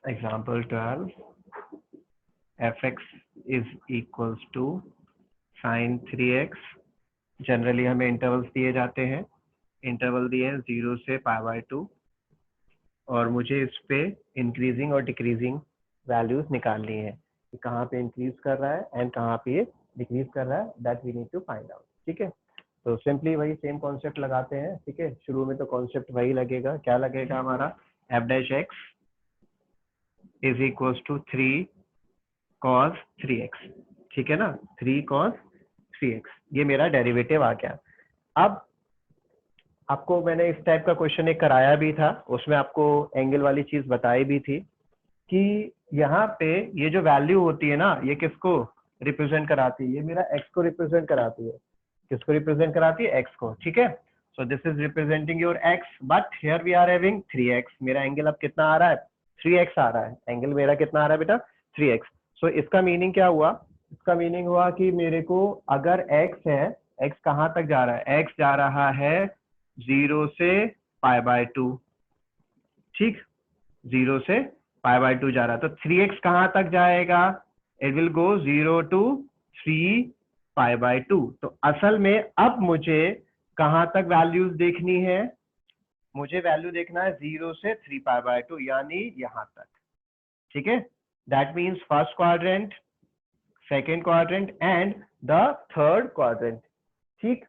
Example 12 fx is equals to sine 3x। Generally हमें intervals दिए जाते हैं, इंटरवल दिए हैं 0 से π/2 और मुझे इस पे इंक्रीजिंग और डिक्रीजिंग वैल्यूज निकालनी है कि कहाँ पे इंक्रीज कर रहा है एंड कहाँ पे ये डिक्रीज कर रहा है, that we need to find out. ठीक है, तो सिंपली वही सेम कॉन्सेप्ट लगाते हैं। ठीक है, शुरू में तो कॉन्सेप्ट वही लगेगा, क्या लगेगा हमारा, f' is equals to 3 cos 3x। ठीक है ना, 3 cos 3x, ये मेरा डेरिवेटिव आ गया। अब आपको मैंने इस टाइप का क्वेश्चन एक कराया भी था, उसमें आपको एंगल वाली चीज बताई भी थी कि यहाँ पे ये जो वैल्यू होती है ना, ये किसको रिप्रेजेंट कराती है, ये मेरा x को रिप्रेजेंट कराती है। किसको रिप्रेजेंट कराती है, x को। ठीक है, so this is representing your x, but here we are having 3x। मेरा एंगल अब कितना आ रहा है, 3x आ रहा है। एंगल मेरा कितना आ रहा है बेटा, 3x। सो इसका मीनिंग क्या हुआ, इसका मीनिंग हुआ कि मेरे को अगर x है, x कहाँ तक जा रहा है, x जा रहा है 0 से π/2। ठीक, 0 से π/2 जा रहा है, तो 3x कहाँ तक जाएगा, इट विल गो 0 to 3 π/2। तो असल में अब मुझे कहाँ तक वैल्यूज देखनी है, मुझे वैल्यू देखना है 0 से 3 π/2, यानी यहाँ तक। ठीक है, that means first quadrant, second quadrant and the third quadrant. ठीक,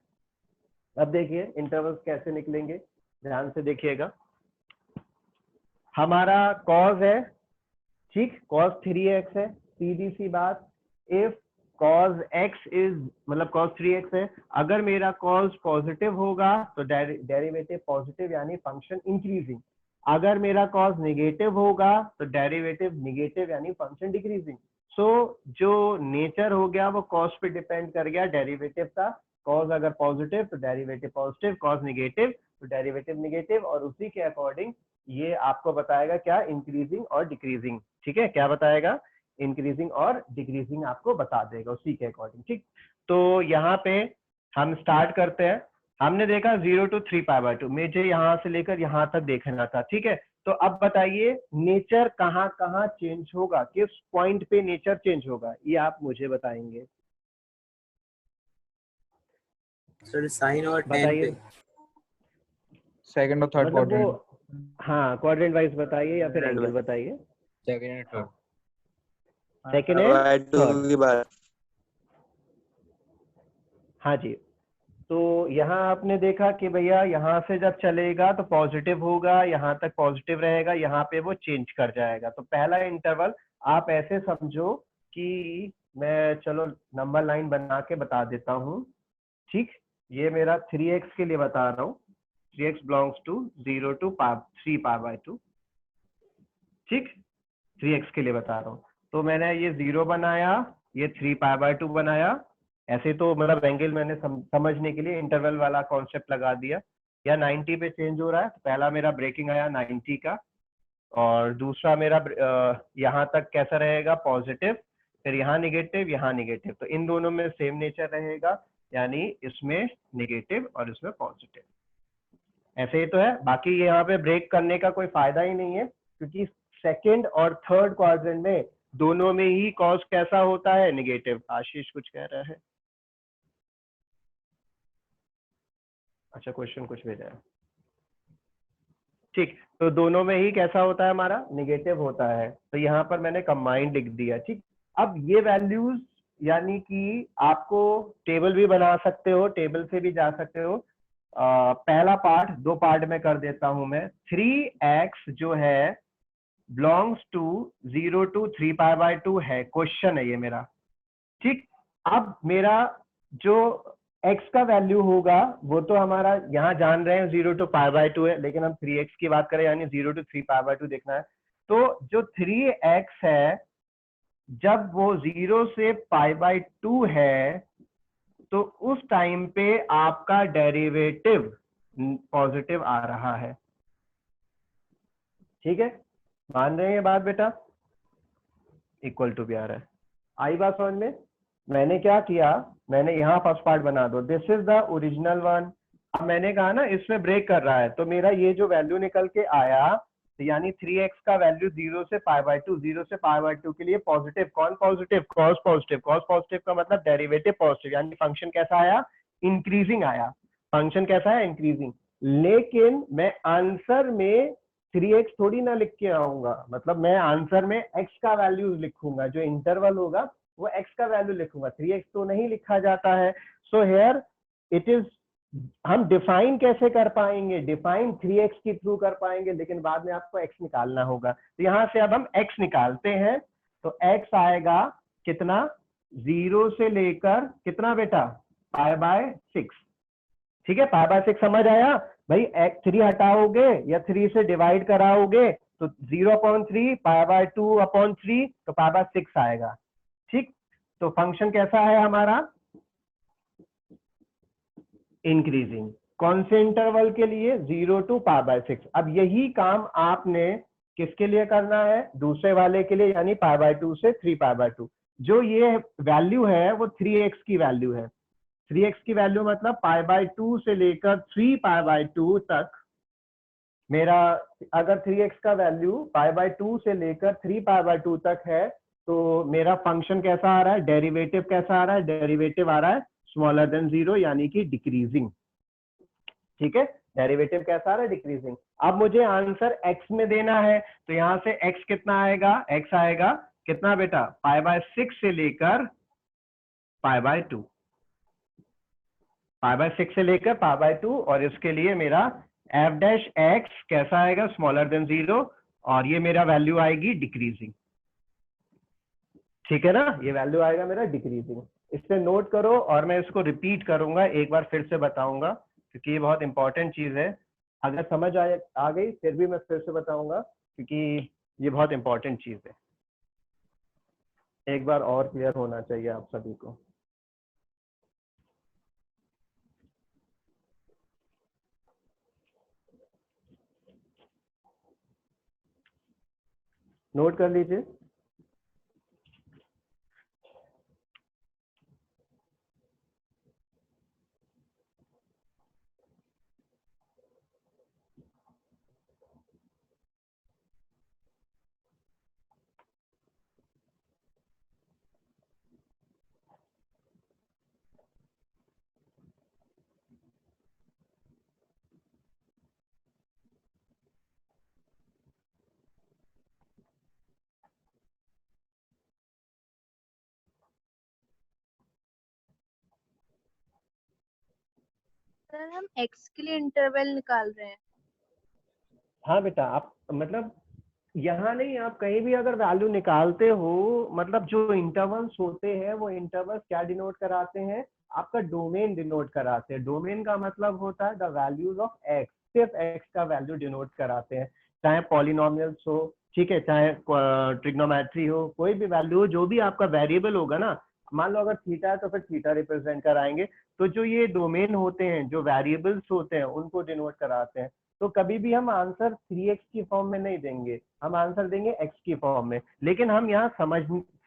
अब देखिए इंटरवल्स कैसे निकलेंगे, ध्यान से देखिएगा। हमारा cos है, ठीक, cos 3x है, सीधी सी बात। इफ cos x इज मतलब cos 3x है, अगर मेरा cos पॉजिटिव होगा तो डेरिवेटिव पॉजिटिव यानी फंक्शन इंक्रीजिंग। अगर मेरा cos नेगेटिव होगा तो डेरिवेटिव नेगेटिव यानी फंक्शन डिक्रीजिंग। सो जो नेचर हो गया वो cos पे डिपेंड कर गया डेरिवेटिव का। cos अगर पॉजिटिव तो डेरिवेटिव पॉजिटिव, cos नेगेटिव तो डेरिवेटिव नेगेटिव, और उसी के अकॉर्डिंग ये आपको बताएगा क्या, इंक्रीजिंग और डिक्रीजिंग। ठीक है, क्या बताएगा, इंक्रीजिंग और डिक्रीजिंग आपको बता देगा उसी के अकॉर्डिंग। ठीक, तो यहाँ पे हम स्टार्ट करते हैं। हमने देखा 0 to 3 π/2, मुझे यहाँ से लेकर यहाँ तक देखना था। ठीक है, तो अब बताइए नेचर कहाँ कहाँ चेंज होगा, किस पॉइंट पे नेचर चेंज होगा, ये आप मुझे बताएंगे। सर साइन और tan बताइए, पे, सेकंड और थर्ड मतलब क्वाड्रेंट। वो हाँ क्वाड्रेंट वाइज बताइए या फिर एंगल बताइए। Second and third. Second and third, की बात। हाँ जी। तो यहाँ आपने देखा कि भैया यहाँ से जब चलेगा तो पॉजिटिव होगा, यहाँ तक पॉजिटिव रहेगा, यहाँ पे वो चेंज कर जाएगा। तो पहला इंटरवल आप ऐसे समझो कि मैं चलो नंबर लाइन बना के बता देता हूँ। ठीक, ये मेरा 3x के लिए बता रहा हूँ, 3x बिलोंग्स टू 0 to 3 π/2। ठीक, 3x के लिए बता रहा हूँ। तो मैंने ये 0 बनाया, ये 3 π/2 बनाया। ऐसे तो मतलब एंगल मैंने समझने के लिए इंटरवल वाला कॉन्सेप्ट लगा दिया। या 90 पे चेंज हो रहा है, तो पहला मेरा ब्रेकिंग आया 90 का, और दूसरा मेरा यहाँ तक कैसा रहेगा, पॉजिटिव, फिर यहाँ निगेटिव, यहाँ निगेटिव। तो इन दोनों में सेम नेचर रहेगा, यानी इसमें निगेटिव और इसमें पॉजिटिव। ऐसे ही तो है, बाकी यहाँ पे ब्रेक करने का कोई फायदा ही नहीं है, क्योंकि सेकंड और थर्ड क्वाड्रेंट में दोनों में ही कॉस कैसा होता है, नेगेटिव। आशीष कुछ कह रहा है, अच्छा क्वेश्चन कुछ भेजा है। ठीक, तो दोनों में ही कैसा होता है, हमारा नेगेटिव होता है। तो यहाँ पर मैंने कंबाइंड लिख दिया। ठीक, अब ये वैल्यूज यानी कि आपको टेबल भी बना सकते हो, टेबल से भी जा सकते हो। पहला पार्ट, दो पार्ट में कर देता हूं मैं। 3x जो है बिलोंग्स टू 0 to 3 π/2 है, क्वेश्चन है ये मेरा। ठीक, अब मेरा जो x का वैल्यू होगा वो तो हमारा यहाँ जान रहे हैं 0 to π/2 है, लेकिन हम 3x की बात करें यानी 0 to 3 π/2 देखना है। तो जो 3x है जब वो 0 से π/2 है तो उस टाइम पे आपका डेरिवेटिव पॉजिटिव आ रहा है। ठीक है, मान रहे हैं ये बात बेटा, इक्वल टू भी आ रहा है। आई बात समझ में। मैंने क्या किया, मैंने यहाँ फर्स्ट पार्ट बना दो, this is the original one. अब मैंने कहा ना इसमें ब्रेक कर रहा है, तो मेरा ये जो वैल्यू निकल के आया तो यानी 3x का वैल्यू 0 से π/2, 0 से π/2 के लिए पॉजिटिव। कौन positive? Cos positive. Cos positive का मतलब डेरिवेटिव पॉजिटिव, यानी फंक्शन कैसा आया? इंक्रीजिंग आया। फंक्शन कैसा है? इंक्रीजिंग। लेकिन मैं आंसर में 3x थोड़ी ना लिख के आऊंगा, मतलब मैं आंसर में x का वैल्यू लिखूंगा, जो इंटरवल होगा वो x का वैल्यू लिखूंगा, 3x तो नहीं लिखा जाता है। सो हेयर इट इज, हम डिफाइन कैसे कर पाएंगे? डिफाइन 3x के थ्रू कर पाएंगे, लेकिन बाद में आपको x निकालना होगा। तो यहां से अब हम x निकालते हैं, तो x आएगा कितना? 0 से लेकर कितना बेटा? π/6। ठीक है, π/6 समझ आया भाई? 3 हटाओगे या 3 से डिवाइड कराओगे तो 0/3, π/2/3, तो π/6 आएगा। ठीक, तो फंक्शन कैसा है हमारा? इंक्रीजिंग। कौन से इंटरवल के लिए? 0 to π/6। अब यही काम आपने किसके लिए करना है? दूसरे वाले के लिए, यानी π/2 से 3π/2। जो ये वैल्यू है वो 3x की वैल्यू है। 3x की वैल्यू मतलब π/2 से लेकर 3π/2 तक मेरा, अगर 3x का वैल्यू π/2 से लेकर 3π/2 तक है तो मेरा फंक्शन कैसा आ रहा है? डेरिवेटिव कैसा आ रहा है? डेरिवेटिव आ रहा है स्मॉलर देन 0, यानी कि डिक्रीजिंग। ठीक है, डेरिवेटिव कैसा आ रहा है? डिक्रीजिंग। अब मुझे आंसर x में देना है, तो यहां से x कितना आएगा? x आएगा कितना बेटा? π/6 से लेकर π/2, π/6 से लेकर π/2, और इसके लिए मेरा f' कैसा आएगा? स्मॉलर देन 0, और ये मेरा वैल्यू आएगी डिक्रीजिंग। ठीक है ना, ये वैल्यू आएगा मेरा डिक्रीजिंग। इससे नोट करो, और मैं इसको रिपीट करूंगा, एक बार फिर से बताऊंगा, क्योंकि ये बहुत इंपॉर्टेंट चीज है। अगर समझ आ गई फिर भी मैं फिर से बताऊंगा, क्योंकि ये बहुत इंपॉर्टेंट चीज है। एक बार और क्लियर होना चाहिए आप सभी को। नोट कर लीजिए। सर हम x के लिए इंटरवल निकाल रहे हैं। हाँ बेटा, आप मतलब यहाँ नहीं, आप कहीं भी अगर वैल्यू निकालते हो, मतलब जो इंटरवल्स होते हैं वो इंटरवल्स क्या डिनोट कराते हैं? आपका डोमेन डिनोट कराते हैं। डोमेन का मतलब होता है द वैल्यूज ऑफ एक्स, सिर्फ एक्स का वैल्यू डिनोट कराते हैं। चाहे पॉलिनोमियल्स हो, ठीक है, चाहे ट्रिग्नोमेट्री हो, कोई भी वैल्यू हो, जो भी आपका वेरिएबल होगा ना, मान लो अगर थीटा है तो फिर थीटा रिप्रेजेंट कराएंगे। तो जो ये डोमेन होते हैं, जो वेरिएबल्स होते हैं, उनको डिनोट कराते हैं। तो कभी भी हम आंसर 3x की फॉर्म में नहीं देंगे, हम आंसर देंगे x की फॉर्म में। लेकिन हम यहाँ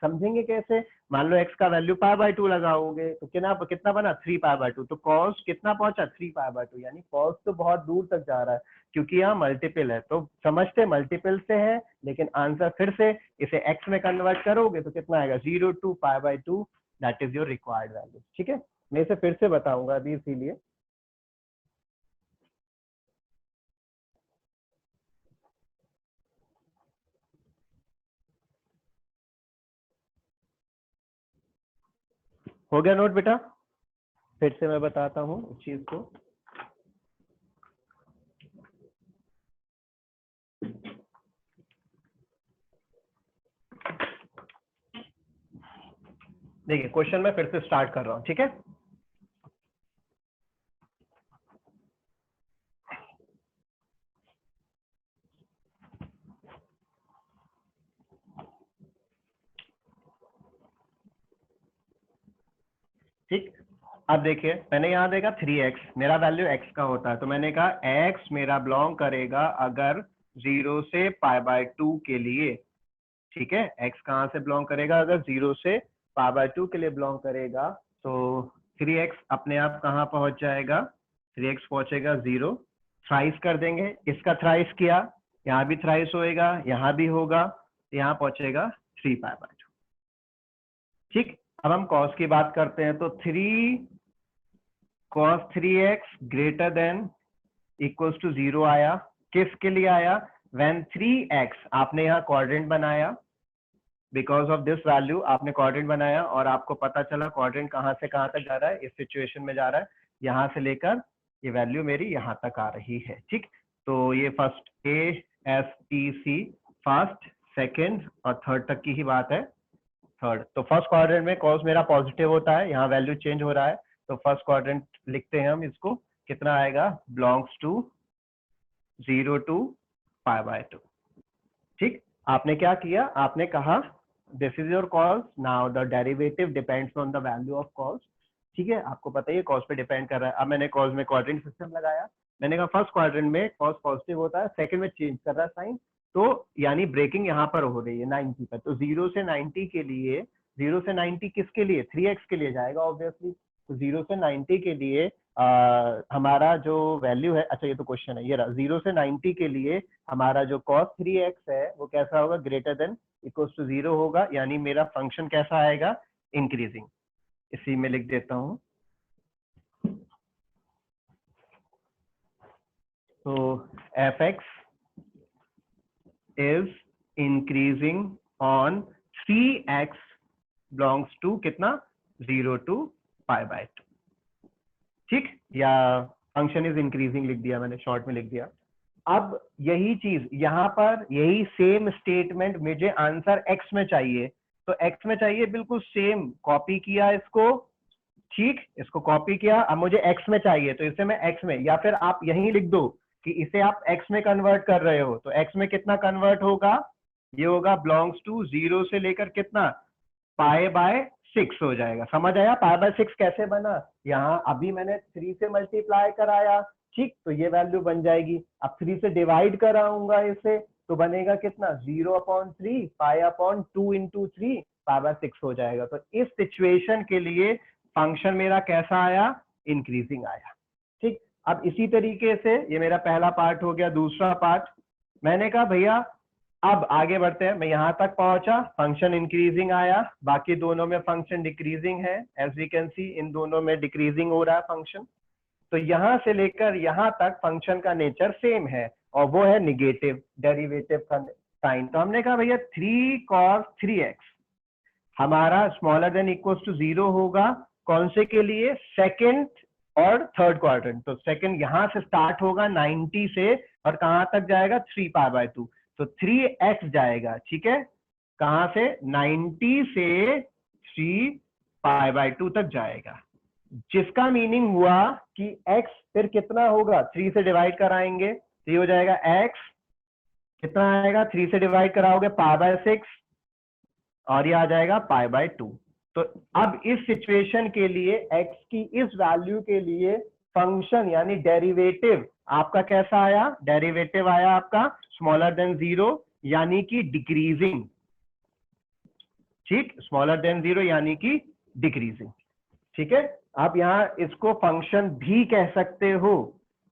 समझेंगे कैसे? मान लो x का वैल्यू π/2 लगाओगे तो कितना बना? 3π/2। तो cos कितना पहुंचा? 3π/2, यानी cos तो बहुत दूर तक जा रहा है, क्योंकि यहाँ मल्टीपल है। तो समझते मल्टीपल से है, लेकिन आंसर फिर से इसे x में कन्वर्ट करोगे तो कितना आएगा? 0 to π/2, that is your required value. ठीक है, मैं इसे फिर से बताऊंगा अभी, इसीलिए। हो गया नोट बेटा? फिर से मैं बताता हूँ इस चीज को। देखिए, क्वेश्चन मैं फिर से स्टार्ट कर रहा हूँ, ठीक है? ठीक, अब देखिए, मैंने यहाँ देखा 3x, मेरा वैल्यू x का होता है, तो मैंने कहा x मेरा बिलोंग करेगा अगर 0 से π/2 के लिए। ठीक है, x कहाँ से बिलोंग करेगा? अगर 0 से π/2 के लिए बिलोंग करेगा, तो 3x अपने आप कहाँ पहुंच जाएगा? 3x पहुंचेगा 0। थ्राइस कर देंगे, इसका थ्राइस किया यहाँ भी थ्राइस होएगा, यहाँ भी होगा, यहाँ पहुंचेगा 3π/2। ठीक, अब हम cos की बात करते हैं तो 3 cos 3x greater than equals to 0 आया। किसके लिए आया? व्हेन 3x, आपने यहाँ क्वाड्रेंट बनाया, बिकॉज ऑफ दिस वैल्यू आपने क्वाड्रेंट बनाया और आपको पता चला क्वाड्रेंट कहाँ से कहाँ तक जा रहा है, इस सिचुएशन में जा रहा है, यहाँ से लेकर ये वैल्यू मेरी यहाँ तक आ रही है। ठीक, तो ये फर्स्ट ASTC फर्स्ट, सेकंड और थर्ड तक की ही बात है। थर्ड, तो फर्स्ट क्वाड्रेंट में cos मेरा पॉजिटिव होता है, यहाँ वैल्यू चेंज हो रहा है, तो फर्स्ट क्वाड्रेंट लिखते हैं हम इसको, कितना आएगा? Belongs to 0 to π/2। ठीक, आपने क्या किया? आपने कहा this is your cos, now the derivative depends on the value of cos। ठीक है, आपको पता ही है cos पे डिपेंड कर रहा है। अब मैंने cos में क्वाड्रेंट सिस्टम लगाया, मैंने कहा फर्स्ट क्वाड्रेंट में cos पॉजिटिव होता है, सेकंड में चेंज कर रहा है साइन, तो यानी ब्रेकिंग यहाँ पर हो रही है 90 पर, तो 0 से 90 के लिए, 0 से 90 किसके लिए? 3x के लिए जाएगा ऑब्वियसली। तो 0 से 90 के लिए हमारा जो वैल्यू है, अच्छा ये तो क्वेश्चन है, ये रहा, 0 से 90 के लिए हमारा जो cos 3x है वो कैसा होगा? ग्रेटर देन इक्वल्स टू 0 होगा, यानी मेरा फंक्शन कैसा आएगा? इंक्रीजिंग। इसी में लिख देता हूं, तो fx is increasing on 3x belongs to कितना? 0 to π/2। ठीक, या फंक्शन इज इंक्रीजिंग लिख दिया मैंने, शॉर्ट में लिख दिया। अब यही चीज यहाँ पर, यही सेम स्टेटमेंट मुझे आंसर x में चाहिए, तो x में चाहिए बिल्कुल सेम, कॉपी किया इसको। ठीक, इसको कॉपी किया, अब मुझे x में चाहिए, तो इसे मैं x में, या फिर आप यहीं लिख दो कि इसे आप x में कन्वर्ट कर रहे हो, तो x में कितना कन्वर्ट होगा? ये होगा बिलोंग्स टू 0 से लेकर कितना? π/6 हो जाएगा। समझ आया π/6 कैसे बना? यहाँ अभी मैंने 3 से मल्टीप्लाई कराया, ठीक, तो ये वैल्यू बन जाएगी। अब 3 से डिवाइड कराऊंगा इसे, तो बनेगा कितना? 0/3 π/2 इंटू 3 π/6 हो जाएगा। तो इस सिचुएशन के लिए फंक्शन मेरा कैसा आया? इंक्रीजिंग आया। ठीक, अब इसी तरीके से ये मेरा पहला पार्ट हो गया। दूसरा पार्ट, मैंने कहा भैया अब आगे बढ़ते हैं, मैं यहां तक पहुंचा, फंक्शन इंक्रीजिंग आया, बाकी दोनों में फंक्शन डिक्रीजिंग है। एज वी कैन सी इन दोनों में डिक्रीजिंग हो रहा है फंक्शन। तो यहां से लेकर यहां तक फंक्शन का नेचर सेम है और वो है निगेटिव, डेरिवेटिव का साइन। तो हमने कहा भैया 3 cos 3x हमारा स्मॉलर देन इक्वल्स टू 0 होगा, कौन से के लिए? सेकंड और थर्ड क्वाड्रेंट। तो सेकंड यहां से स्टार्ट होगा 90 से और कहां तक जाएगा? 3π/2, तो 3x जाएगा। ठीक है, कहां से? 90 से 3π/2 तक जाएगा, जिसका मीनिंग हुआ कि x फिर कितना होगा? 3 से डिवाइड कराएंगे, तो ये हो जाएगा x कितना आएगा? 3 से डिवाइड कराओगे π/6 और ये आ जाएगा π/2। तो अब इस सिचुएशन के लिए x की इस वैल्यू के लिए फंक्शन यानी डेरिवेटिव आपका कैसा आया? डेरिवेटिव आया आपका स्मॉलर देन 0 यानी कि डिक्रीजिंग। ठीक, स्मॉलर देन 0 यानी कि डिक्रीजिंग। ठीक है, आप यहाँ इसको फंक्शन भी कह सकते हो,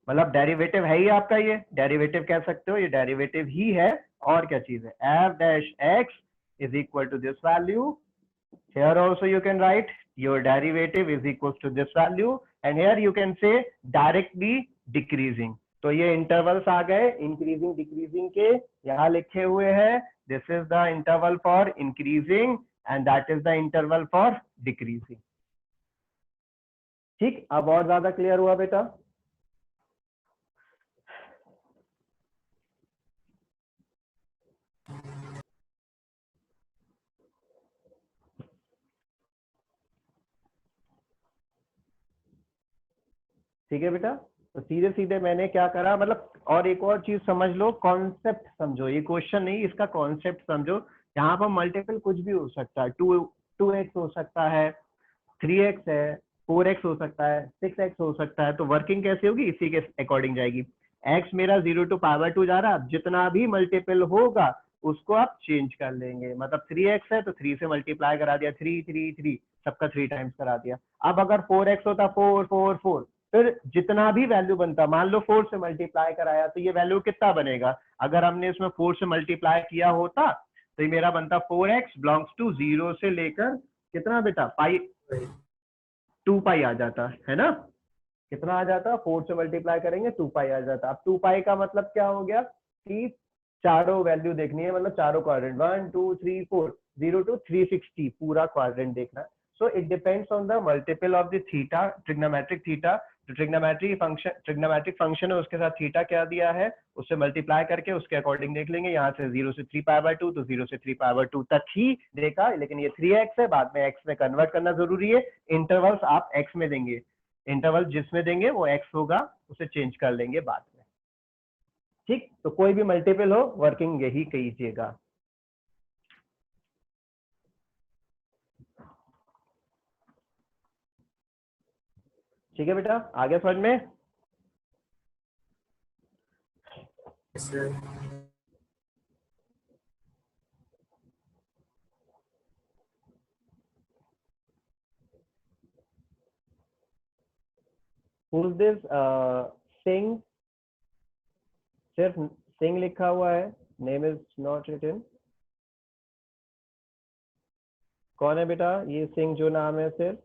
मतलब डेरिवेटिव है ही आपका, ये डेरिवेटिव कह सकते हो, ये डेरिवेटिव ही है। और क्या चीज है? f-x is equal to this value. Here also you can write your derivative is equal to this value, and here you can say directly decreasing. तो ये इंटरवल्स आ गए इंक्रीजिंग डिक्रीजिंग के, यहाँ लिखे हुए हैं this is the interval for increasing and that is the interval for decreasing. ठीक, अब और ज्यादा क्लियर हुआ बेटा? ठीक है बेटा, तो सीधे सीधे मैंने क्या करा, मतलब और एक और चीज समझ लो, कॉन्सेप्ट समझो, ये क्वेश्चन नहीं, इसका कॉन्सेप्ट समझो। यहाँ पर मल्टीपल कुछ भी हो सकता है, 2x हो सकता है, 3x है, 4x हो सकता है, 6x हो सकता है। तो वर्किंग कैसे होगी? इसी के अकॉर्डिंग जाएगी। x मेरा 0 to π/2 जा रहा है, जितना भी मल्टीपल होगा उसको आप चेंज कर लेंगे। मतलब 3x है तो 3 से मल्टीप्लाई करा दिया, 3 3 3 सबका 3 टाइम्स करा दिया। अब अगर 4x होता 4 4 4, फिर जितना भी वैल्यू बनता, मान लो 4 से मल्टीप्लाई कराया तो ये वैल्यू कितना बनेगा, अगर हमने इसमें 4 से मल्टीप्लाई किया होता तो ये मेरा बनता 4x बिलोंग्स टू 0 से लेकर कितना बेटा पाई 2 पाई आ जाता है ना, कितना आ जाता, 4 से मल्टीप्लाई करेंगे 2 पाई आ जाता। अब 2 पाई का मतलब क्या हो गया कि चारों वैल्यू देखनी है, मतलब चारों क्वाड्रेंट 1 2 3 4 0 to 360 पूरा क्वाड्रेंट देखना है। So it depends on the multiple of the theta, trigonometric theta, जो ट्रिग्नोमेट्रिक फंक्शन है उसके साथ थीटा क्या दिया है उससे मल्टीप्लाई करके उसके अकॉर्डिंग देख लेंगे। यहाँ से 0 से 3 पाई/2 तो 0 से 3 पाई/2 तक ही देखा, लेकिन ये 3x है, बाद में x में कन्वर्ट करना जरूरी है। इंटरवल्स आप x में देंगे, इंटरवल जिसमें देंगे वो x होगा, उसे चेंज कर लेंगे बाद में, ठीक। तो कोई भी मल्टीपल हो वर्किंग यही कीजिएगा। ठीक है बेटा, आगे समझ में। Yes, sir. Who's this? Singh, सिर्फ सिंह लिखा हुआ है, नेम इज नॉट रिटन। कौन है बेटा ये सिंह जो नाम है, सिर्फ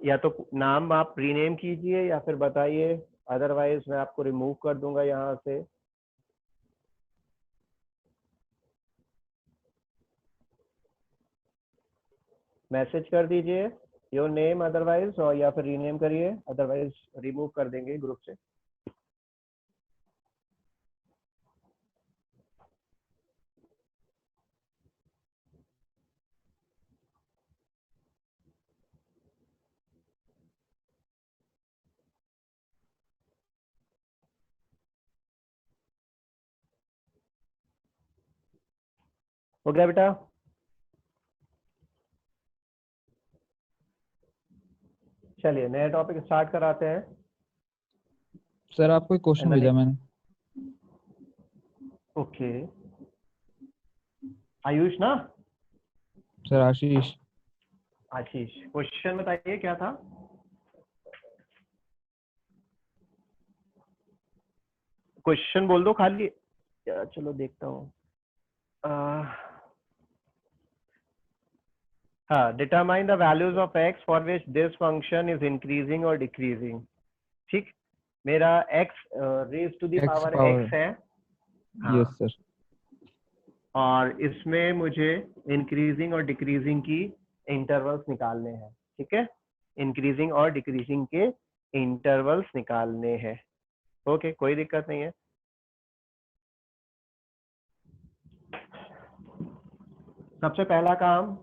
या तो नाम आप रीनेम कीजिए या फिर बताइए, अदरवाइज मैं आपको रिमूव कर दूंगा यहाँ से। मैसेज कर दीजिए योर नेम अदरवाइज, और या फिर रीनेम करिए, अदरवाइज रिमूव कर देंगे ग्रुप से। हो गया बेटा। चलिए नया टॉपिक स्टार्ट कराते हैं। सर आपको एक क्वेश्चन भेजा मैंने। ओके, आयुष ना? सर आशीष। आशीष, क्वेश्चन बताइए क्या था। क्वेश्चन बोल दो खाली, चलो देखता हूँ। हाँ, determine the values of x for which this function is increasing और डिक्रीजिंग। ठीक, मेरा x raise to the power x है। Yes sir. और इसमें मुझे इंक्रीजिंग और डिक्रीजिंग की इंटरवल्स निकालने हैं, ठीक है, इंक्रीजिंग और डिक्रीजिंग के इंटरवल्स निकालने हैं। ओके, कोई दिक्कत नहीं है। सबसे पहला काम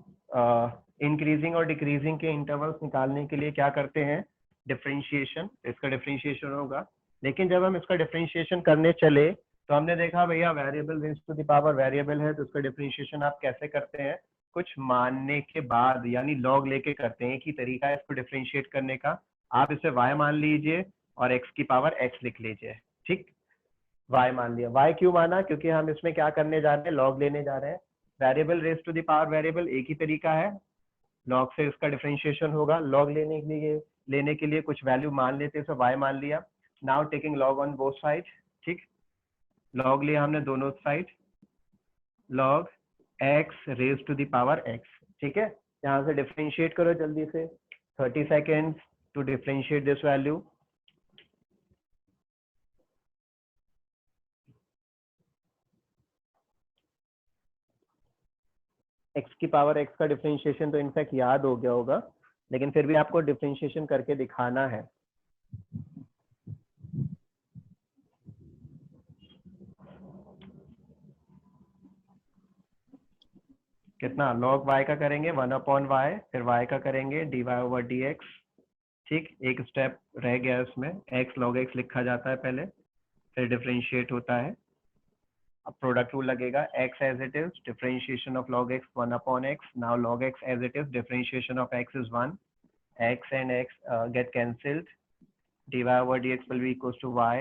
इंक्रीजिंग और डिक्रीजिंग के इंटरवल्स निकालने के लिए क्या करते हैं, डिफरेंशिएशन। इसका डिफरेंशिएशन होगा, लेकिन जब हम इसका डिफरेंशिएशन करने चले तो हमने देखा भैया variable raise to the power variable है, तो उसका डिफरेंशिएशन आप कैसे करते हैं, कुछ मानने के बाद, यानी लॉग लेके करते हैं। एक ही तरीका है इसको डिफरेंशिएट करने का। आप इसे y मान लीजिए और x की पावर x लिख लीजिए, ठीक। y मान लिया। y क्यों माना, क्योंकि हम इसमें क्या करने जा रहे हैं, लॉग लेने जा रहे हैं। Variable raise to the power variable एक ही तरीका है, लॉग से इसका डिफरेंशिएशन होगा। लॉग लेने के लिए कुछ वैल्यू मान लेते हैं, तो y मान लिया। Now taking log on both side, ठीक, लॉग लिया हमने दोनों side, log x raise to the power x, ठीक है। यहाँ से डिफरेंशिएट करो जल्दी से, 30 seconds to differentiate this value. x की पावर x का डिफरेंशिएशन तो इनफैक्ट याद हो गया होगा, लेकिन फिर भी आपको डिफरेंशिएशन करके दिखाना है। कितना, log y का करेंगे 1/y, फिर y का करेंगे dy/dx, ठीक। एक स्टेप रह गया इसमें, x log x लिखा जाता है पहले, फिर डिफरेंशिएट होता है। अब प्रोडक्ट रूल लगेगा, x as it is, differentiation of log x 1/x, now log x as it is, differentiation of x is 1, x and x get cancelled, dy/dx will be equals to y,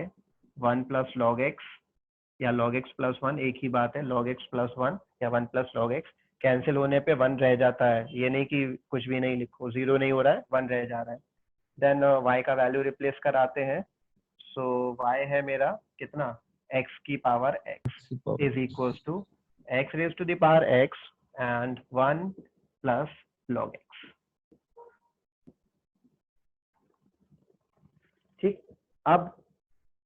1 plus log x या log x plus 1 एक ही बात है, log x plus 1 या 1 plus log x, cancel होने पे 1 रह जाता है। ये नहीं कि कुछ भी नहीं लिखो, 0 नहीं हो रहा है, 1 रह जा रहा है। देन y का वैल्यू रिप्लेस कराते हैं, सो y है मेरा कितना, x की power x is equals to x raise to the power x and 1 plus log x। ठीक, अब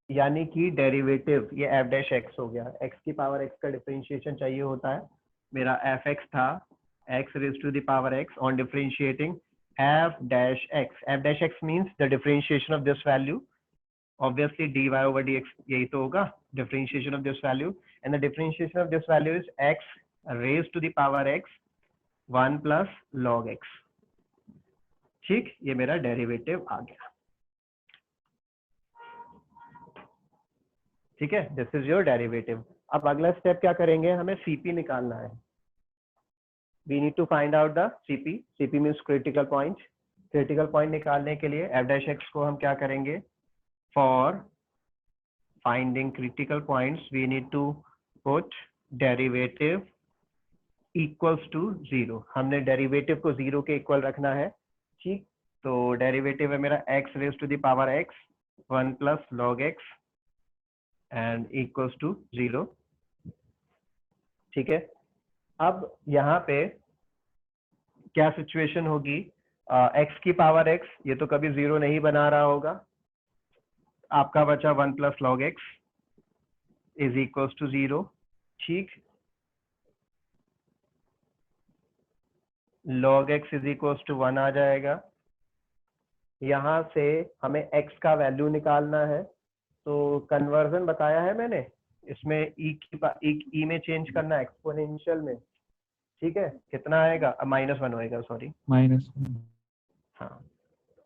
यानी कि डेरिवेटिव ये f डैश x हो गया, x की पावर x का डिफरेंशिएशन चाहिए होता है, मेरा fx था x raised to the power x on differentiating f dash x। f dash x means the differentiation of this value, obviously dy over dx यही तो होगा differentiation of this value, and the differentiation of this value is x raised to the power x 1 plus log x। ठीक, ये मेरा derivative आ गया। ठीक है, this is your derivative. अब अगला स्टेप क्या करेंगे, हमें सीपी निकालना है। We need to find out the CP। CP means critical point। critical point निकालने के लिए f dash x को हम क्या करेंगे, for finding critical points we need to put derivative equals to 0। हमने डेरिवेटिव को 0 के इक्वल रखना है। ठीक, तो डेरिवेटिव है मेरा x raised to the power x 1 plus log x and equals to 0। ठीक है, अब यहाँ पे क्या सिचुएशन होगी, x की पावर x ये तो कभी 0 नहीं बना रहा होगा, आपका बचा 1 plus log x is equals to 0। ठीक, log x is equals to 1 आ जाएगा। यहाँ से हमें x का वैल्यू निकालना है, तो कन्वर्जन बताया है मैंने, इसमें e में चेंज करना एक्सपोनेंशियल में। ठीक है, कितना आएगा, -1 होएगा, सॉरी -1। हाँ,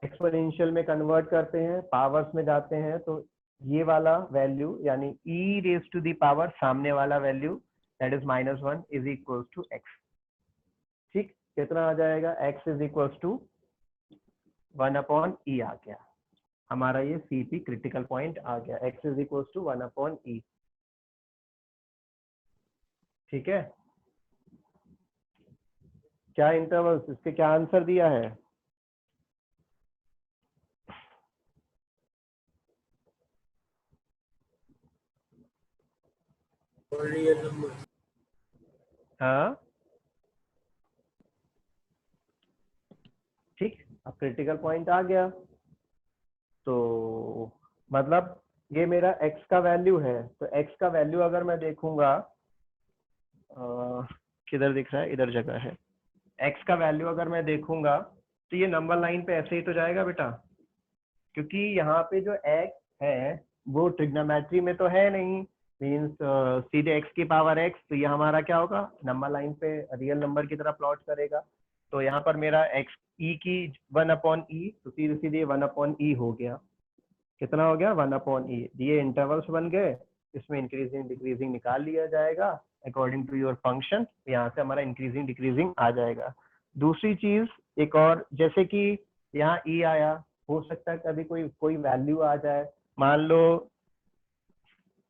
एक्सपोनेंशियल में कन्वर्ट करते हैं, पावर्स में जाते हैं, तो ये वाला वैल्यू यानी e raise to the power सामने वाला value that is -1 is equals to x। ठीक, कितना आ जाएगा, x is equals to 1/e आ गया हमारा, ये CP क्रिटिकल पॉइंट आ गया, x is equals to 1/e। ठीक है, क्या इंटरवल्स, इसके क्या आंसर दिया है, और रियल नंबर। हाँ ठीक, अब क्रिटिकल पॉइंट आ गया, तो मतलब ये मेरा x का वैल्यू है, तो x का वैल्यू अगर मैं देखूंगा, किधर दिख रहा है, इधर जगह है, x का वैल्यू अगर मैं देखूंगा तो ये नंबर लाइन पे ऐसे ही तो जाएगा बेटा, क्योंकि यहाँ पे जो x है वो ट्रिग्नोमेट्री में तो है नहीं, मीन्स सीधे x की पावर x, तो ये हमारा क्या होगा, नंबर लाइन पे रियल नंबर की तरह प्लॉट करेगा, तो यहाँ पर मेरा x e की 1/e, तो सीधे सीधे 1/e हो गया, कितना हो गया, 1/e। ये इंटरवल्स बन गए, इसमें इंक्रीजिंग डिक्रीजिंग निकाल लिया जाएगा अकॉर्डिंग टू योर फंक्शन, यहाँ से हमारा इंक्रीजिंग डिक्रीजिंग आ जाएगा। दूसरी चीज एक और, जैसे कि यहाँ e आया, हो सकता है कभी कोई वैल्यू आ जाए, मान लो,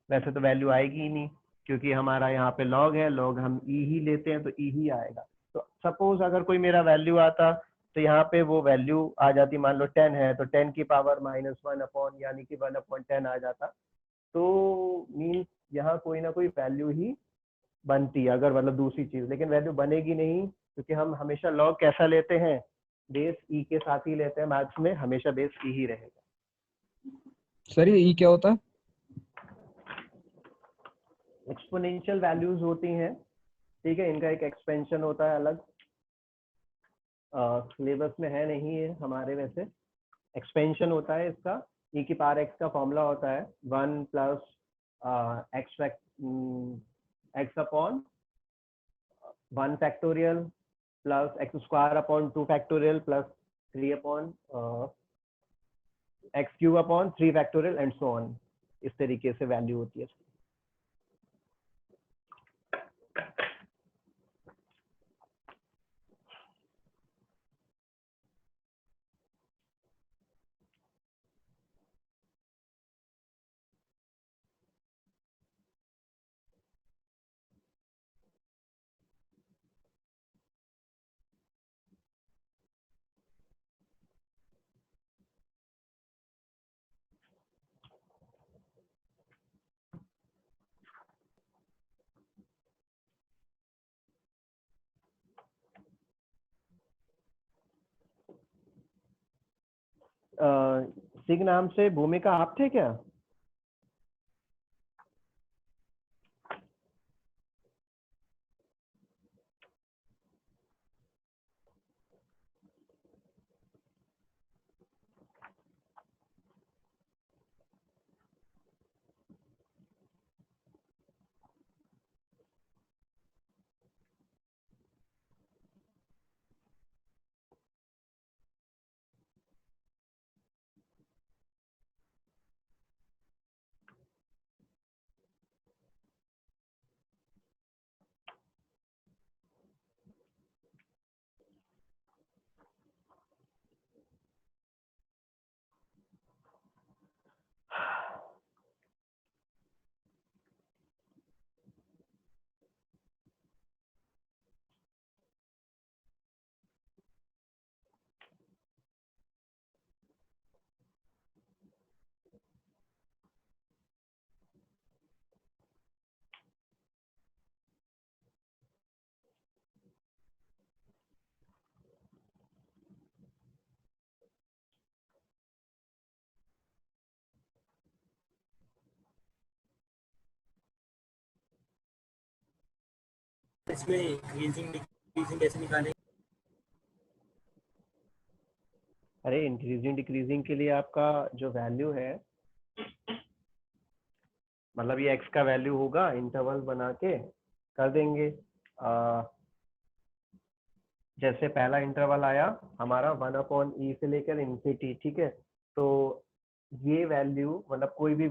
वैसे तो वैल्यू आएगी ही नहीं क्योंकि हमारा यहाँ पे लॉग है, लॉग हम e ही लेते हैं तो e ही आएगा। तो सपोज अगर कोई मेरा वैल्यू आता तो यहाँ पे वो वैल्यू आ जाती, मान लो 10 है तो 10 की पावर -1 यानी कि 1/10 आ जाता, तो मीन्स यहाँ कोई ना कोई वैल्यू ही बनती है, अगर मतलब दूसरी चीज, लेकिन वैल्यू बनेगी नहीं क्योंकि हम हमेशा लॉग कैसा लेते हैं, बेस ई के साथ ही लेते हैं, मैथ्स में हमेशा बेस ई ही रहेगा। सर ये ई क्या होता है? एक्सपोनेंशियल वैल्यूज होती हैं, ठीक है, इनका एक एक्सपेंशन होता है अलग, सिलेबस में है नहीं है हमारे, वैसे एक्सपेंशन होता है इसका, e की पावर x का फॉर्मूला होता है 1 plus x upon 1 factorial plus x square upon 2 factorial plus 3 upon x cube upon 3 factorial and so on, इस तरीके से वैल्यू होती है। सिग नाम से भूमिका आप थे क्या? इसमें इंक्रीजिंग डिक्रीजिंग कैसे निकालेंगे? अरे इंक्रीजिंग डिक्रीजिंग के लिए आपका जो वैल्यू है, मतलब ये एक्स का वैल्यू होगा, इंटरवल बना के कर देंगे। जैसे पहला इंटरवल आया हमारा 1/e से लेकर इन्फिनिटी, ठीक है। तो ये वैल्यू मतलब कोई भी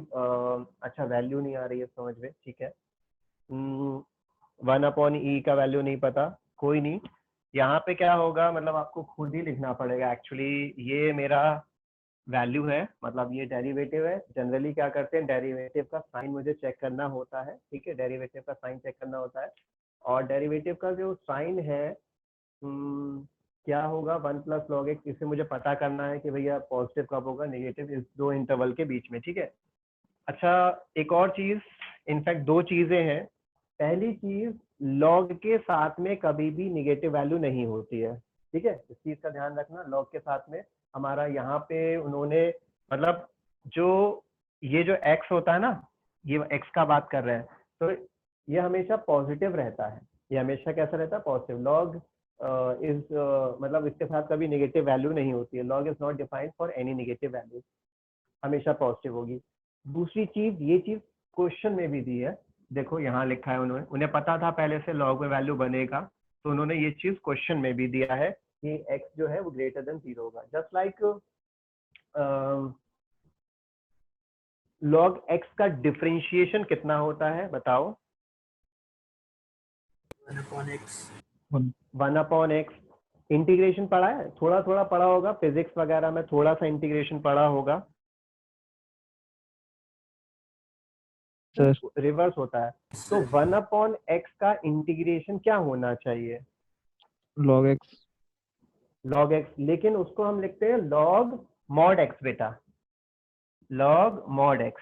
अच्छा वैल्यू नहीं आ रही है समझ में, ठीक है। 1/e का वैल्यू नहीं पता, कोई नहीं। यहाँ पे क्या होगा, मतलब आपको खुद ही लिखना पड़ेगा। एक्चुअली ये मेरा वैल्यू है, मतलब ये डेरिवेटिव है। जनरली क्या करते हैं, डेरिवेटिव का साइन मुझे चेक करना होता है, ठीक है। डेरिवेटिव का साइन चेक करना होता है, और डेरिवेटिव का जो साइन है क्या होगा, 1 प्लस लॉग एक्स। इसे मुझे पता करना है कि भैया पॉजिटिव कब होगा, नेगेटिव, इस दो इंटरवल के बीच में, ठीक है। अच्छा, एक और चीज, इनफैक्ट दो चीजें हैं। पहली चीज, लॉग के साथ में कभी भी नेगेटिव वैल्यू नहीं होती है, ठीक है। इस चीज का ध्यान रखना। लॉग के साथ में हमारा यहाँ पे उन्होंने मतलब जो ये जो x होता है ना, ये x का बात कर रहे हैं, तो ये हमेशा पॉजिटिव रहता है। ये हमेशा कैसा रहता है, पॉजिटिव। लॉग इज मतलब इसके साथ कभी नेगेटिव वैल्यू नहीं होती है। Log is not defined for any negative value, हमेशा पॉजिटिव होगी। दूसरी चीज, ये चीज क्वेश्चन में भी दी है, देखो यहाँ लिखा है। उन्हें पता था पहले से लॉग में वैल्यू बनेगा, तो उन्होंने ये चीज क्वेश्चन में भी दिया है कि x जो है वो ग्रेटर देन 0 होगा। जस्ट लाइक लॉग x का डिफरेंशिएशन कितना होता है बताओ? 1/x 1/x। इंटीग्रेशन पढ़ा है, थोड़ा थोड़ा पढ़ा होगा, फिजिक्स वगैरह में थोड़ा सा इंटीग्रेशन पढ़ा होगा। रिवर्स होता है। तो 1/x का इंटीग्रेशन क्या होना चाहिए? log x। log x, लेकिन उसको हम लिखते हैं log mod x बेटा, log mod x,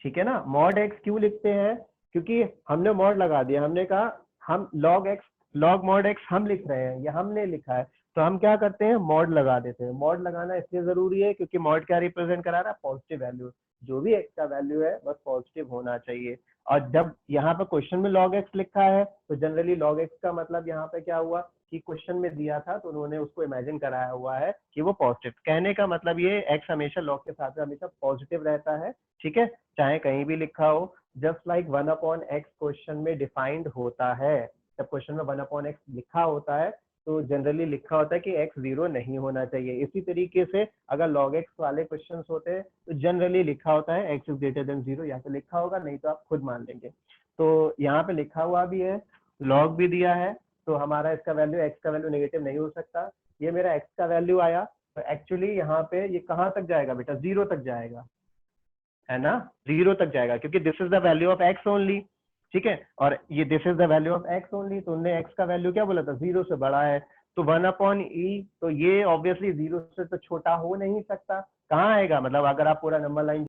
ठीक है ना। mod x क्यों लिखते हैं? क्योंकि हमने mod लगा दिया, हमने कहा हम log x, log mod x हम लिख रहे हैं, या हमने लिखा है, तो हम क्या करते हैं, mod लगा देते हैं। mod लगाना इसलिए जरूरी है क्योंकि mod क्या रिप्रेजेंट करा रहा है, पॉजिटिव वैल्यू। जो भी x का वैल्यू है बस पॉजिटिव होना चाहिए। और जब यहाँ पर क्वेश्चन में log x लिखा है, तो जनरली log x का मतलब यहाँ पे क्या हुआ कि क्वेश्चन में दिया था, तो उन्होंने उसको इमेजिन कराया हुआ है कि वो पॉजिटिव। कहने का मतलब ये x हमेशा log के साथ हमेशा पॉजिटिव रहता है, ठीक है, चाहे कहीं भी लिखा हो। जस्ट लाइक 1/x क्वेश्चन में डिफाइंड होता है। जब क्वेश्चन में 1/x लिखा होता है, तो जनरली लिखा होता है कि x 0 नहीं होना चाहिए। इसी तरीके से अगर log x वाले क्वेश्चंस होते हैं, तो जनरली लिखा होता है x इज ग्रेटर देन 0, या तो लिखा होगा, नहीं तो आप खुद मान लेंगे। तो यहाँ पे लिखा हुआ भी है, log भी दिया है, तो हमारा इसका वैल्यू, x का वैल्यू नेगेटिव नहीं हो सकता। ये मेरा x का वैल्यू आया, तो एक्चुअली यहाँ पे ये कहाँ तक जाएगा बेटा, 0 तक जाएगा, है ना। 0 तक जाएगा क्योंकि this is the value of x only, ठीक है। और ये this is the value of x only, तो उन्होंने x का वैल्यू क्या बोला था, 0 से बड़ा है। तो 1/e, तो ये ऑब्वियसली 0 से तो छोटा हो नहीं सकता। कहाँ आएगा, मतलब अगर आप पूरा नंबर लाइन